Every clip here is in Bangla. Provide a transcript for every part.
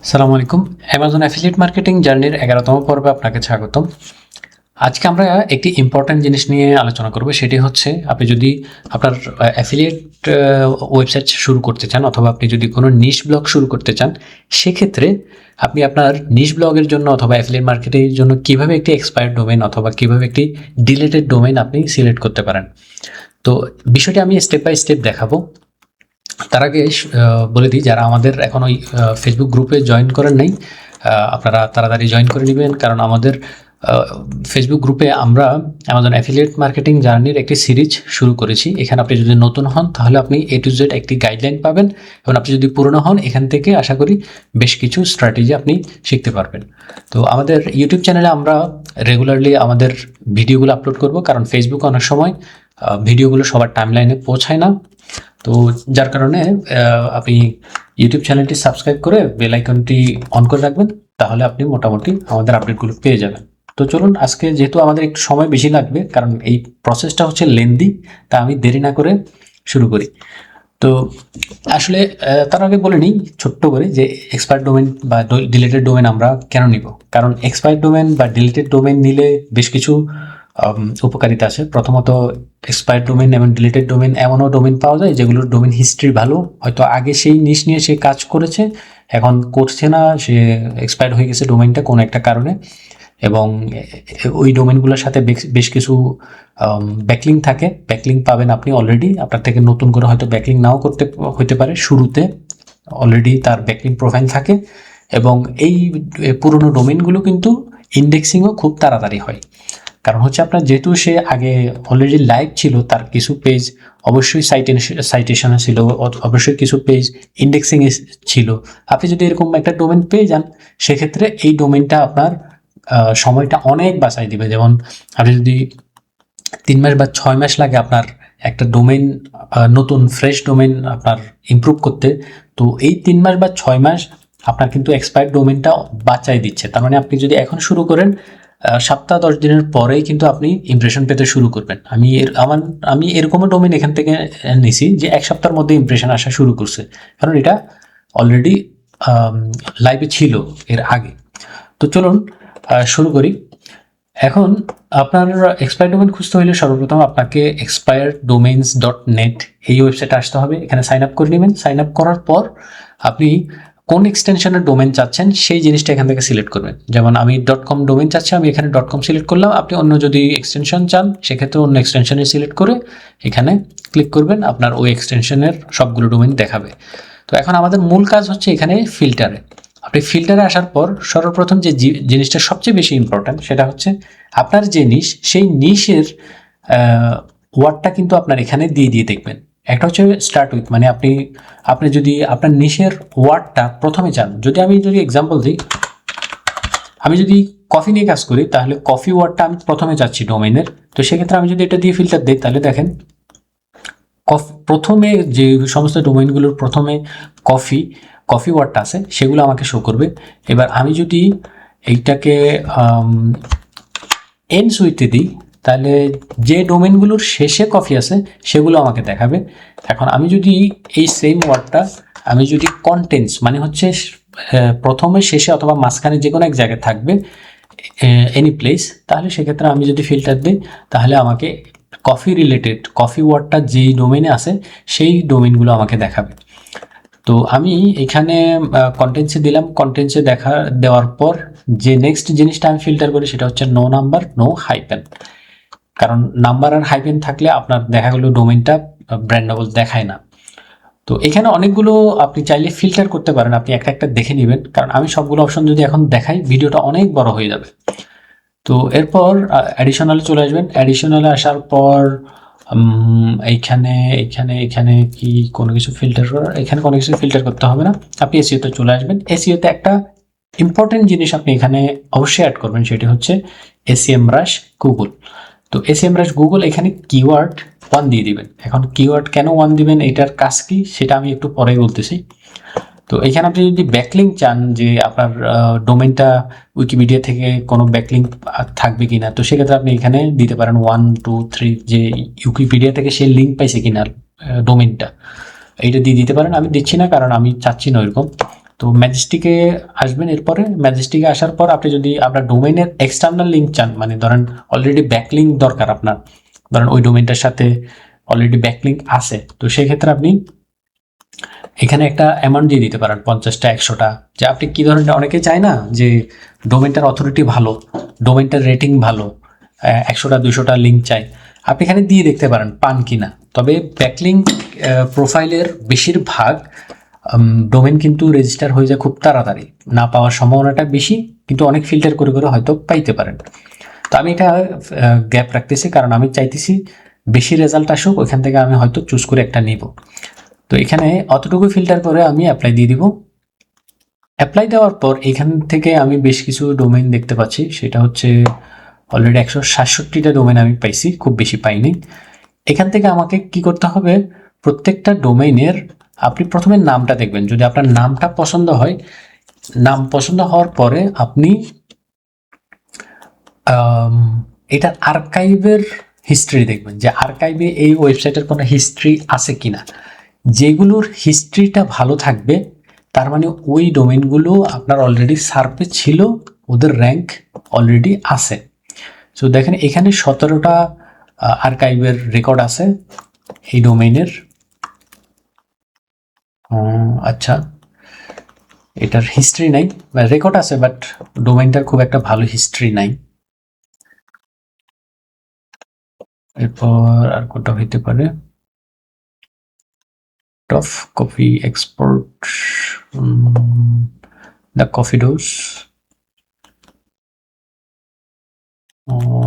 সালামু আলাইকুম। অ্যামাজন অ্যাফিলিয়েট মার্কেটিং জার্নির ১১তম পর্বে আপনাকে স্বাগতম। আজকে আমরা একটি ইম্পর্ট্যান্ট জিনিস নিয়ে আলোচনা করব। সেটি হচ্ছে আপনি যদি আপনার অ্যাফিলিয়েট ওয়েবসাইট শুরু করতে চান অথবা আপনি যদি কোনো নিশ ব্লগ শুরু করতে চান, সেক্ষেত্রে আপনি আপনার নিশ ব্লগের জন্য অথবা অ্যাফিলিয়েট মার্কেটিংয়ের জন্য কীভাবে একটি এক্সপায়ার্ড ডোমেইন অথবা কীভাবে একটি ডিলেটেড ডোমেইন আপনি সিলেক্ট করতে পারেন। তো বিষয়টি আমি স্টেপ বাই স্টেপ দেখাবো। তার আগে বলে দিই, যারা আমাদের এখন ওই ফেসবুক গ্রুপে জয়েন করেন নাই, আপনারা তাড়াতাড়ি জয়েন করে নেবেন, কারণ আমাদের ফেসবুক গ্রুপে আমরা অ্যামাজন অ্যাফিলিয়েট মার্কেটিং জার্নির একটি সিরিজ শুরু করেছি। এখানে আপনি যদি নতুন হন তাহলে আপনি A to Z একটি গাইডলাইন পাবেন, এবং আপনি যদি পুরনো হন এখান থেকে আশা করি বেশ কিছু স্ট্র্যাটেজি আপনি শিখতে পারবেন। তো আমাদের ইউটিউব চ্যানেলে আমরা রেগুলারলি আমাদের ভিডিওগুলো আপলোড করব, কারণ ফেসবুকে অনেক সময় ভিডিওগুলো সবার টাইমলাইনে পৌঁছায় না। তো যার কারণে আপনি ইউটিউব চ্যানেলটি সাবস্ক্রাইব করে বেল আইকনটি অন করে রাখবেন, তাহলে আপনি মোটামুটি আমাদের আপডেটগুলো পেয়ে যাবেন। তো চলুন, আজকে যেহেতু আমাদের একটু সময় বেশি লাগবে, কারণ এই প্রসেসটা হচ্ছে লেন্দি, তা আমি দেরি না করে শুরু করি। তো আসলে তার আগে বলে নিই ছোট্ট করে যে এক্সপায়ার্ড ডোমেন বা ডিলেটেড ডোমেন আমরা কেন নিব। কারণ এক্সপায়ার্ড ডোমেন বা ডিলেটেড ডোমেন নিলে বেশ কিছু উপকারিতা আছে। প্রথমত, এক্সপায়ার্ড ডোমেন এবং ডিলেটেড ডোমেন এমনও ডোমেন পাওয়া যায় যেগুলোর ডোমেন হিস্ট্রি ভালো, হয়তো আগে সেই নিশ নিয়ে সে কাজ করেছে, এখন করছে না, সে এক্সপায়ার্ড হয়ে গেছে ডোমেনটা কোনো একটা কারণে, এবং ওই ডোমেনগুলোর সাথে বেশ কিছু ব্যাকলিঙ্ক থাকে। ব্যাকলিঙ্ক পাবেন আপনি অলরেডি, আপনার থেকে নতুন করে হয়তো ব্যাকলিঙ্ক নাও করতে হতে পারে, শুরুতে অলরেডি তার ব্যাকলিঙ্ক প্রোফাইল থাকে, এবং এই পুরনো ডোমেনগুলো কিন্তু ইন্ডেক্সিংও খুব তাড়াতাড়ি হয়। কারণ হচ্ছে আপনার যেহেতু সে আগে অলরেডি লাইভ ছিল, তার কিছু পেজ অবশ্যই সাইটেশনে ছিল, অবশ্যই কিছু পেজ ইন্ডেক্সিংয়ে ছিল। আপনি যদি এরকম একটা ডোমেন পেয়ে যান, সেক্ষেত্রে এই ডোমেনটা আপনার সময়টা অনেক বাঁচাই দিবে। যেমন আপনি যদি 3 মাস বা 6 মাস লাগে আপনার একটা ডোমেন, নতুন ফ্রেশ ডোমেন আপনার ইমপ্রুভ করতে, তো এই 3 মাস বা 6 মাস আপনার কিন্তু এক্সপায়ার্ড ডোমেনটা বাঁচাই দিচ্ছে। তার মানে আপনি যদি এখন শুরু করেন, সপ্তাহ 10 দিনের পরেই কিন্তু আপনি ইমপ্রেশন পেতে শুরু করবেন। আমি এরকমও ডোমেন এখান থেকে নিছি যে 1 সপ্তাহের মধ্যে ইমপ্রেশন আসা শুরু করছে, কারণ এটা অলরেডি লাইভে ছিল এর আগে। তো চলুন শুরু করি। এখন আপনার এক্সপায়ার ডোমেন খুঁজতে হলে সর্বপ্রথম আপনাকে expireddomains.net এই ওয়েবসাইটে আসতে হবে। এখানে সাইন আপ করে নেবেন। সাইন আপ করার পর আপনি কোন এক্সটেনশনের ডোমেন চাচ্ছেন সেই জিনিসটা এখান থেকে সিলেক্ট করবেন। যেমন আমি .com ডোমেন চাচ্ছি, আমি এখানে .com সিলেক্ট করলাম। আপনি অন্য যদি এক্সটেনশন চান, সেক্ষেত্রে অন্য এক্সটেনশনে সিলেক্ট করে এখানে ক্লিক করবেন, আপনার ওই এক্সটেনশনের সবগুলো ডোমেন দেখাবে। তো এখন আমাদের মূল কাজ হচ্ছে এখানে ফিল্টারে। আপনি ফিল্টারে আসার পর সর্বপ্রথম যে জিনিসটা সবচেয়ে বেশি ইম্পর্ট্যান্ট, সেটা হচ্ছে আপনার যে নিশ, সেই নিশের ওয়ার্ডটা কিন্তু আপনার এখানে দিয়ে দেখবেন। একটা হচ্ছে স্টার্ট উইথ, মানে আপনি যদি আপনার নিশের ওয়ার্ডটা প্রথমে চান, যদি এক্সাম্পল দিই, আমি যদি কফি নিয়ে কাজ করি, তাহলে কফি ওয়ার্ডটা আমি প্রথমে চাচ্ছি ডোমেনের। তো সেক্ষেত্রে আমি যদি এটা দিয়ে ফিল্টার দিই, তাহলে দেখেন প্রথমে যে সমস্ত ডোমেইনগুলোর প্রথমে কফি ওয়ার্ডটা আছে সেগুলো আমাকে শো করবে। এবার আমি যদি এইটাকে এন্ডস উইথে দিই, তাহলে যে ডোমেইনগুলোর শেষে কফি আছে সেগুলো আমাকে দেখাবে। এখন আমি যদি এই সেম ওয়ার্ডটা আমি যদি কন্টেন্টস, মানে হচ্ছে প্রথমে শেষে অথবা মাঝখানে যে কোনো এক জায়গায় থাকবে এনি প্লেস, তাহলে সেক্ষেত্রে আমি যদি ফিল্টার দিই, তাহলে আমাকে কফি ওয়ার্ডটা যেই ডোমেইনে আছে সেই ডোমেইনগুলো আমাকে দেখাবে। তো আমি এখানে কন্টেন্টসে দিলাম। কন্টেন্টসে দেওয়ার পর যে নেক্সট জিনিসটা আমি ফিল্টার করি সেটা হচ্ছে নো নাম্বার, নো হাইপেন। কারণ নাম্বার আর হাইপেন থাকলে আপনার দেখা গেলো ডোমেইনটা ব্র্যান্ডেবল দেখায় না। তো এখানে অনেকগুলো আপনি চাইলে ফিল্টার করতে পারেন, আপনি একটা একটা দেখে নেবেন, কারণ আমি সবগুলো অপশন যদি এখন দেখাই ভিডিওটা অনেক বড় হয়ে যাবে। তো এরপর অ্যাডিশনালে চলে আসবেন। অ্যাডিশনালে আসার পর এইখানে কি কোনো কিছু ফিল্টার করার, এখানে কোনো কিছু ফিল্টার করতে হবে না, আপনি এসইওতে চলে আসবেন। এসইওতে একটা ইম্পর্টেন্ট জিনিস আপনি এখানে অবশ্যই অ্যাড করবেন, সেটি হচ্ছে SEMrush গুগল। তো SEMrush গুগল এখানে কিওয়ার্ড 1 দিয়ে দিবেন। এখন কিওয়ার্ড কেন 1 দিবেন, এটার কাজ কি সেটা আমি একটু পরেই বলতেছি। তো এখানে আপনি যদি ব্যাকলিঙ্ক চান, যে আপনার ডোমেনটা উইকিপিডিয়া থেকে কোনো ব্যাকলিঙ্ক থাকবে কিনা, তো সেক্ষেত্রে আপনি এখানে দিতে পারেন 1 2 3, যে উইকিপিডিয়া থেকে সে লিঙ্ক পাইছে কিনা ডোমেনটা, এইটা দিয়ে দিতে পারেন। আমি দিচ্ছি না, কারণ আমি চাচ্ছি না ওইরকম। তো ম্যাজেস্টিকে আসবেন। এরপরে ম্যাজেস্টিকে আসার পর আপনি যদি আপনার ডোমেইনের এক্সটার্নাল লিঙ্ক চান, মানে ধরেন অলরেডি ব্যাকলিঙ্ক দরকার আপনার, ধরেন ওই ডোমেইনটার সাথে অলরেডি ব্যাকলিঙ্ক আছে, তো সেক্ষেত্রে আপনি এখানে একটা অ্যামাউন্ট দিয়ে দিতে পারেন, 50টা 100টা, যে আপনি কি ধরনের, অনেকে চায় না যে ডোমেইনটার অথরিটি ভালো, ডোমেইনটার রেটিং ভালো, 100টা 200টা লিঙ্ক চাই, আপনি এখানে দিয়ে দেখতে পারেন পান কিনা। তবে ব্যাকলিঙ্ক প্রোফাইলের বেশিরভাগ ডোমেইন কিন্তু রেজিস্টার হয়ে যায় খুব তাড়াতাড়ি, না পাওয়ার সম্ভাবনাটা বেশি, কিন্তু অনেক ফিল্টার করে করে হয়তো পাইতে পারেন। তো আমি এটা গ্যাপ রাখতেছি, কারণ আমি চাইতেছি বেশি রেজাল্ট আসুক, ওইখান থেকে আমি হয়তো চুজ করে একটা নিব। তো এখানে অতটুকু ফিল্টার করে আমি অ্যাপ্লাই দিয়ে দিব। অ্যাপ্লাই দেওয়ার পর এখান থেকে আমি বেশ কিছু ডোমেইন দেখতে পাচ্ছি, সেটা হচ্ছে অলরেডি 167টা ডোমেইন আমি পাইছি, খুব বেশি পাইনি। এখান থেকে আমাকে কি করতে হবে, প্রত্যেকটা ডোমেইনের আপনি প্রথমে নামটা দেখবেন, যদি আপনার নামটা পছন্দ হয়, নাম পছন্দ হওয়ার পরে আপনি এটার আর্কাইভের হিস্ট্রি দেখবেন, যে আর্কাইভে এই ওয়েবসাইটের কোনো হিস্ট্রি আছে কিনা। যেগুলোর হিস্ট্রিটা ভালো থাকবে তার মানে ওই ডোমেইনগুলো আপনার অলরেডি সার্ভে ছিল, ওদের র্যাঙ্ক অলরেডি আছে। সো দেখেন এখানে 17টা আর্কাইভের রেকর্ড আছে এই ডোমেইনের। আচ্ছা, এটার হিস্ট্রি নাই, রেকর্ড আছে বাট ডোমেইনটার খুব একটা ভালো হিস্ট্রি নাই। এরপর আর কোনটা হইতে পারে, ToF coffee export, the coffee dose,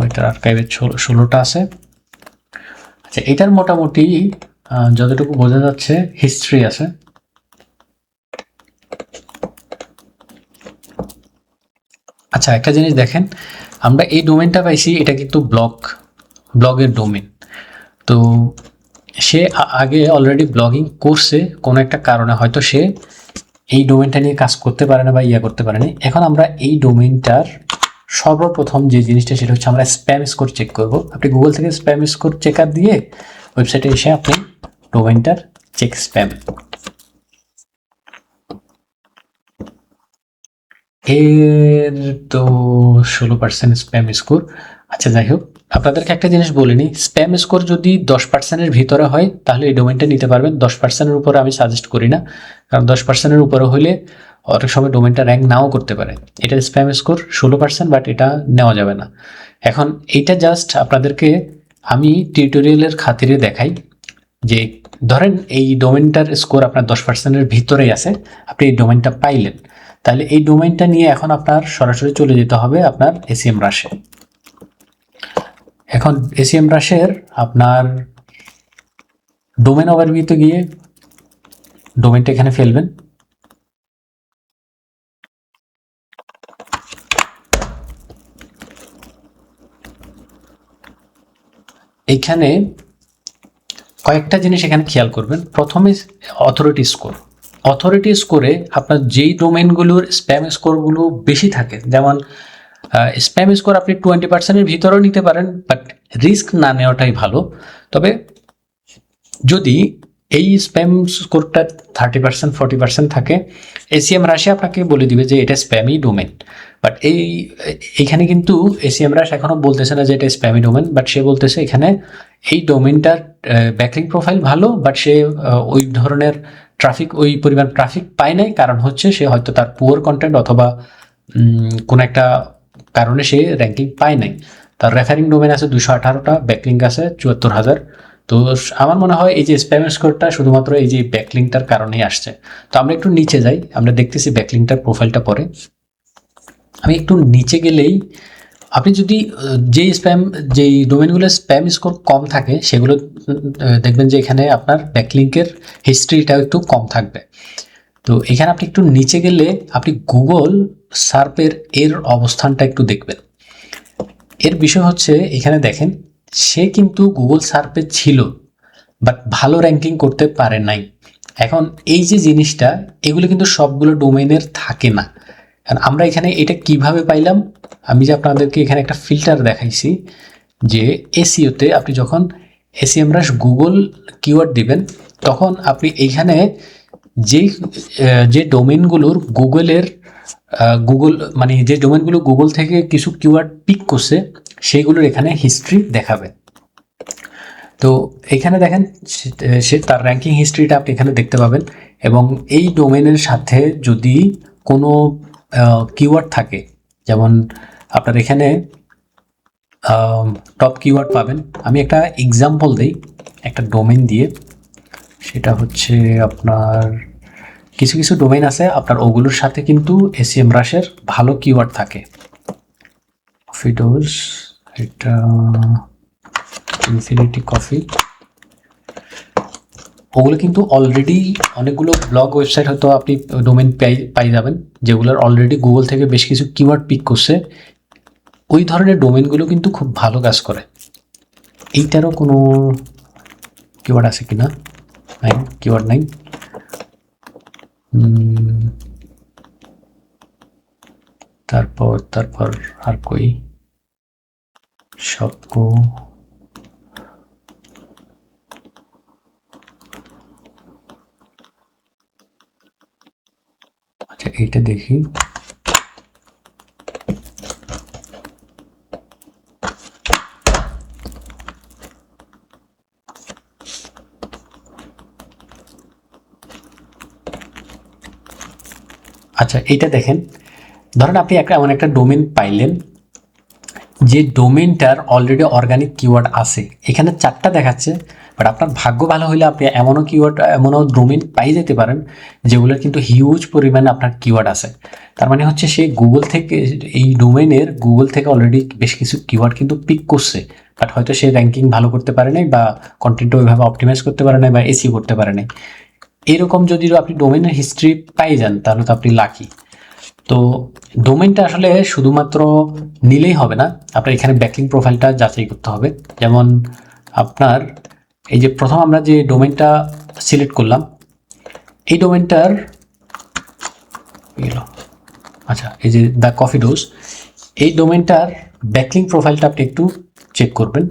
এটার আর্কাইভে 16টা আছে। আচ্ছা, এটার মোটামুটি যতটুকু বোঝা যাচ্ছে হিস্ট্রি আছে। আচ্ছা, একটা জিনিস দেখেন, আমরা এই ডোমেইনটা পাইছি, এটা কিন্তু ব্লগের ডোমেইন। তো সে আগে অলরেডি ব্লগিং করছে, কোনো একটা কারণে হয়তো সে এই ডোমেইনটা নিয়ে কাজ করতে পারে না বা করতে পারে না। এখন আমরা এই ডোমেইনটার সর্বপ্রথম যে জিনিসটা, সেটা হচ্ছে আমরা স্প্যাম স্কোর চেক করব। আপনি গুগল থেকে স্প্যাম স্কোর চেকার দিয়ে ওয়েবসাইটে এসে আপনি ডোমেইনটার চেক স্প্যাম, এর তো 16% স্প্যাম স্কোর। আচ্ছা, যাই হোক, আপনাদেরকে একটা জিনিস বলিনি, স্প্যাম স্কোর যদি 10%-এর ভিতরে হয় তাহলে এই ডোমেইনটা নিতে পারবেন। 10%-এর উপরে আমি সাজেস্ট করি না, কারণ 10%-এর উপরে হলে অনেক সময় ডোমেইনটা র্যাঙ্ক নাও করতে পারে। এটা স্প্যাম স্কোর 16%, বাট এটা নেওয়া যাবে না। এখন এইটা জাস্ট আপনাদেরকে আমি টিউটোরিয়ালের খাতিরে দেখাই, যে ধরেন এই ডোমেইনটার স্কোর আপনার 10%-এর ভিতরেই আছে, আপনি এই ডোমেইনটা পাইলেন, তাহলে এই ডোমেইনটা নিয়ে এখন আপনার সরাসরি চলে যেতে হবে আপনার এসিএম রাশে। এখন এসিএম রাশের আপনার ডোমেইন ওভারভিউতে গিয়ে ডোমেইনটা এখানে ফেলবেন। এইখানে কয়েকটা জিনিস এখানে খেয়াল করবেন। প্রথমে অথরিটি স্কোর, অথরিটি স্কোরে আপনার যেই ডোমেইনগুলোর স্প্যাম স্কোরগুলো বেশি থাকে, যেমন স্প্যাম স্কোর আপনি 20%-এর ভিতরেও নিতে পারেন, বাট রিস্ক না নেওয়াটাই ভালো। তবে যদি এই স্প্যাম স্কোরটা 30% 40% থাকে, এসিএম রাশি আপনাকে বলে দিবে যে এটা স্প্যামি ডোমেন। বাট এইখানে কিন্তু এসিএম রাশ এখনও বলতেছে না যে এটা স্প্যামি ডোমেন, বাট সে বলতেছে এখানে এই ডোমেনটার ব্যাকলিং প্রোফাইল ভালো, বাট সে ওই ধরনের ওই পরিমাণ ট্রাফিক পায় নাই, কারণ হচ্ছে সে হয়তো তার পুয়ার কন্টেন্ট অথবা কোনো একটা কারণে সে র্যাঙ্কিং পায় নাই। তার রেফারিং ডোমেন আছে 218টা, ব্যাকলিং আছে 74,000। তো আমার মনে হয় এই যে স্প্যাম স্কোরটা শুধুমাত্র এই যে ব্যাকলিংটার কারণেই আসছে। তো আমরা একটু নিচে যাই, আমরা দেখতেছি ব্যাকলিংটার প্রোফাইলটা পরে। আমি একটু নিচে গেলেই আপনি যদি যেই ডোমেনগুলোর স্প্যাম স্কোর কম থাকে সেগুলো দেখবেন যে এখানে আপনার ব্যাকলিংকের হিস্ট্রিটাও একটু কম থাকবে। তো এখানে আপনি একটু নিচে গেলে আপনি গুগল সার্পের এর অবস্থানটা একটু দেখবেন। এর বিষয় হচ্ছে এখানে দেখেন, সে কিন্তু গুগল সার্পে ছিল, বাট ভালো র্যাঙ্কিং করতে পারে নাই। এখন এই যে জিনিসটা, এগুলো কিন্তু সবগুলো ডোমেইনের থাকে না। কারণ আমরা এখানে এটা কিভাবে পাইলাম, আমি যে আপনাদেরকে এখানে একটা ফিল্টার দেখাইছি, যে এসইওতে আপনি যখন এসিএমরাশ গুগল কিওয়ার্ড দিবেন, তখন আপনি এইখানে যেই যে ডোমেনগুলোর গুগল মানে যে ডোমেনগুলো গুগল থেকে কিছু কিওয়ার্ড পিক করছে সেইগুলোর এখানে হিস্ট্রি দেখাবে। তো এখানে দেখেন সে তার র্যাঙ্কিং হিস্ট্রিটা আপনি এখানে দেখতে পাবেন, এবং এই ডোমেনের সাথে যদি কোনো কিওয়ার্ড থাকে, যেমন আপনার এখানে টপ কিওয়ার্ড পাবেন। আমি একটা এক্সাম্পল দিই একটা ডোমেন দিয়ে, সেটা হচ্ছে আপনার কিছু কিছু ডোমেন আছে আপনার ওগুলোর সাথে কিন্তু SEMrush-এর ভালো কিওয়ার্ড থাকে। কফি ডোজ, এটা ইনফিনিটি কফি, ওগুলো কিন্তু অলরেডি অনেকগুলো ব্লগ ওয়েবসাইট হয়তো আপনি ডোমেন পাই যাবেন যেগুলোর অলরেডি গুগল থেকে বেশ কিছু কিওয়ার্ড পিক করছে। ওই ধরনের ডোমেনগুলো কিন্তু খুব ভালো কাজ করে। এইটারও কোনো কিওয়ার্ড আছে কিনা? নাই, কিওয়ার্ড নাই। তারপর আর কই সবকো, আচ্ছা এইটা দেখি। আচ্ছা এইটা দেখেন, ধরেন আপনি এমন একটা ডোমেন পাইলেন যে ডোমেনটার অলরেডি অর্গানিক কিওয়ার্ড আছে, এখানে 4টা দেখাচ্ছে, বাট আপনার ভাগ্য ভালো হলে আপনি এমনও ডোমেন পাই যেতে পারেন যেগুলোর কিন্তু হিউজ পরিমাণে আপনার কিওয়ার্ড আছে। তার মানে হচ্ছে সে গুগল থেকে এই ডোমেনের গুগল থেকে অলরেডি বেশ কিছু কিওয়ার্ড কিন্তু পিক করছে, বাট হয়তো সে র্যাঙ্কিং ভালো করতে পারে নাই, বা কন্টেন্ট ওইভাবে অপটিমাইজ করতে পারে নাই, বা এসিও করতে পারে নাই। এরকম যদি আপনি ডোমেনের হিস্ট্রি পাই যান তাহলে তো আপনি লাকি। তো ডোমেনটা আসলে শুধুমাত্র নিলেই হবে না, আপনার এখানে ব্যাকলিং প্রোফাইলটা যাচাই করতে হবে। যেমন আপনার এই যে প্রথম আমরা যে ডোমেনটা সিলেক্ট করলাম, এই ডোমেনটার আচ্ছা এই যে দ্য কফি ডোজ, এই ডোমেনটার ব্যাকলিং প্রোফাইলটা আপনি একটু চেক করবেন,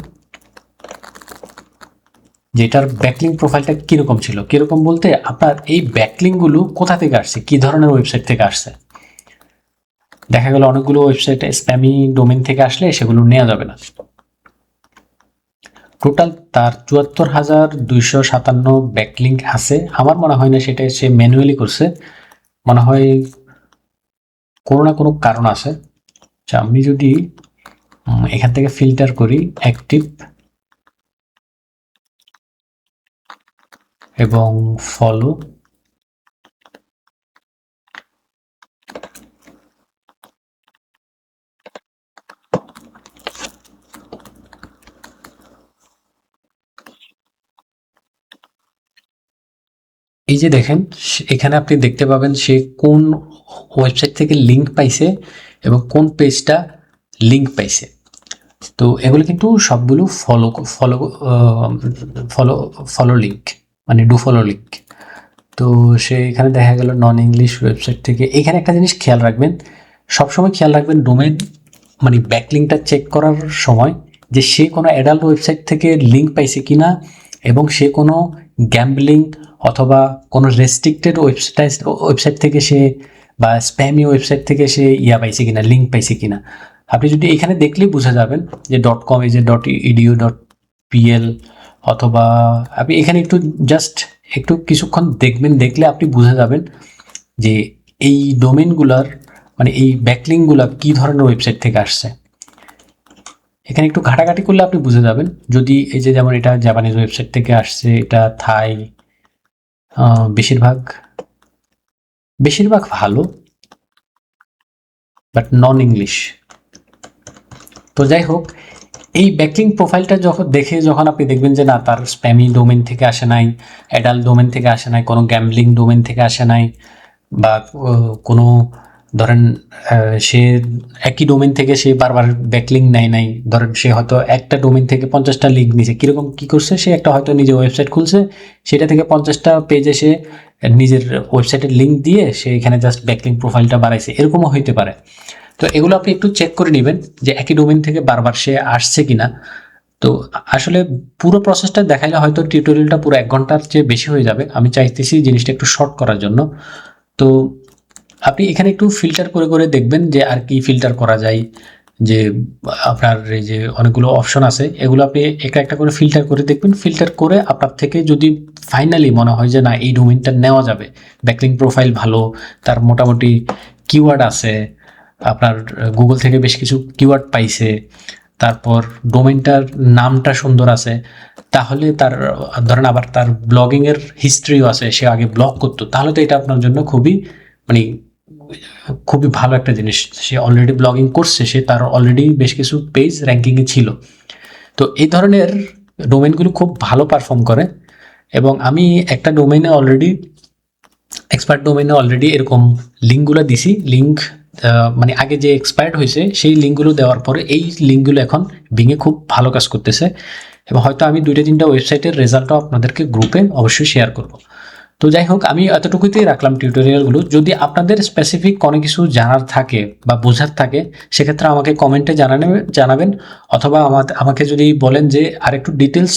যেটার ব্যাকলিং প্রোফাইলটা কীরকম ছিল। কীরকম বলতে আপনার এই ব্যাকলিংগুলো কোথা থেকে আসছে, কী ধরনের ওয়েবসাইট থেকে আসছে। দেখা গেল অনেকগুলো ওয়েবসাইটে স্প্যামি ডোমেন থেকে আসলে সেগুলো নেওয়া যাবে না। টোটাল তার ৭৪,২৫৭ ব্যাকলিঙ্ক আছে। আমার মনে হয় না সেটা সে ম্যানুয়ালি করছে, মনে হয় কোনো না কোনো কারণ আছে। আচ্ছা আমি যদি এখান থেকে ফিল্টার করি অ্যাক্টিভ এবং ফলো, এই যে দেখেন এখানে আপনি দেখতে পাবেন সে কোন ওয়েবসাইট থেকে লিঙ্ক পাইছে এবং কোন পেজটা লিঙ্ক পাইছে। তো এগুলো কিন্তু সবগুলো ফলো লিঙ্ক, মানে ডু ফলো লিঙ্ক। তো সে এখানে দেখা গেল নন ইংলিশ ওয়েবসাইট থেকে। এখানে একটা জিনিস খেয়াল রাখবেন, সবসময় খেয়াল রাখবেন ডোমেন মানে ব্যাকলিঙ্কটা চেক করার সময় যে সে কোনো অ্যাডাল্ট ওয়েবসাইট থেকে লিঙ্ক পাইছে কিনা, এবং সে কোনো গ্যাম্বলিং অথবা কোনো রেস্ট্রিক্টেড ওয়েবসাইট থেকে সে বা স্প্যামি ওয়েবসাইট থেকে সে পাইছে কিনা, লিঙ্ক পাইছে কিনা। আপনি যদি এখানে দেখলেই বোঝা যাবেন যে .com, এই যে .edu.pl, অথবা আপনি এখানে একটু কিছুক্ষণ দেখবেন, দেখলে আপনি বুঝে যাবেন যে এই ডোমেনগুলার মানে এই ব্যাকলিংগুলো কী ধরনের ওয়েবসাইট থেকে আসছে। এখানে একটু ঘাটাঘাটি করলে আপনি বুঝে যাবেন। যদি এই যে যেমন এটা জাপানিজ ওয়েবসাইট থেকে আসছে, এটা থাই, বেশিরভাগ ভালো, বাট নন ইংলিশ। তো যাই হোক, এই ব্যাকলিং প্রোফাইলটা যখন আপনি দেখবেন যে না তার স্প্যামি ডোমেন থেকে আসে নাই, অ্যাডাল্ট ডোমেন থেকে আসে নাই, কোনো গ্যাম্বলিং ডোমেন থেকে আসে নাই, বা কোনো ধরেন সে একই ডোমেন থেকে সে বারবার ব্যাকলিং নাই, ধরেন সে হয়তো একটা ডোমেন থেকে 50টা লিঙ্ক নিছে। কীরকম কী করছে, সে একটা হয়তো নিজে ওয়েবসাইট খুলছে, সেটা থেকে 50টা পেজে সে নিজের ওয়েবসাইটের লিঙ্ক দিয়ে সে এখানে জাস্ট ব্যাকলিং প্রোফাইলটা বাড়াইছে, এরকমও হইতে পারে। তো এগুলো আপনি একটু চেক করে নেবেন যে একই ডোমেন থেকে বারবার সে আসছে কিনা। তো আসলে পুরো প্রসেসটা দেখাইলে হয়তো টিউটোরিয়ালটা পুরো 1 ঘন্টার চেয়ে বেশি হয়ে যাবে। আমি চাইতেছি জিনিসটা একটু শর্ট করার জন্য। তো আপনি এখানে একটু ফিল্টার করে দেখবেন যে আর কি ফিল্টার করা যায়। যে আপনার এই যে অনেকগুলো অপশন আছে, এগুলো আপনি একটা করে ফিল্টার করে দেখবেন। ফিল্টার করে আপনার থেকে যদি ফাইনালি মনে হয় যে না, এই ডোমেইনটা নেওয়া যাবে, ব্যাকলিংক প্রোফাইল ভালো, তার মোটামুটি কিওয়ার্ড আছে, আপনার গুগল থেকে বেশ কিছু কিওয়ার্ড পাইছে, তারপর ডোমেইনটার নামটা সুন্দর আছে, তাহলে তার ধরেন আবার তার ব্লগিংয়ের হিস্ট্রিও আছে, সে আগে ব্লগ করতো, তাহলে তো এটা আপনার জন্য মানে খুবই ভালো একটা জিনিস। সে অলরেডি ব্লগিং করছে, সে তার অলরেডি বেশ কিছু পেজ র্যাঙ্কিংয়ে ছিল। তো এই ধরনের ডোমেইনগুলো খুব ভালো পারফর্ম করে। এবং আমি একটা ডোমেইনে অলরেডি, এক্সপার্ট ডোমেইনে অলরেডি এরকম লিঙ্কগুলো দিছি। লিঙ্ক মানে আগে যে এক্সপায়ার্ড হয়েছে সেই লিঙ্কগুলো দেওয়ার পরে এই লিঙ্কগুলো এখন বিংয়ে খুব ভালো কাজ করতেছে। এবং হয়তো আমি 2-3টা ওয়েবসাইটের রেজাল্টও আপনাদেরকে গ্রুপে অবশ্যই শেয়ার করব। তো যাই হোক, আমি এতটুকুতেই রাখলাম টিউটোরিয়ালগুলো। যদি আপনাদের স্পেসিফিক কোনো কিছু জানার থাকে বা বোঝার থাকে, সেক্ষেত্রে আমাকে কমেন্টে জানাবেন, অথবা আমাকে যদি বলেন যে আরেকটু ডিটেলস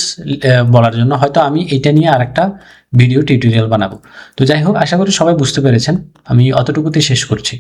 বলার জন্য, হয়তো আমি এটা নিয়ে আরেকটা ভিডিও টিউটোরিয়াল বানাবো। তো যাই হোক, আশা করি সবাই বুঝতে পেরেছেন। আমি অতটুকুতেই শেষ করছি।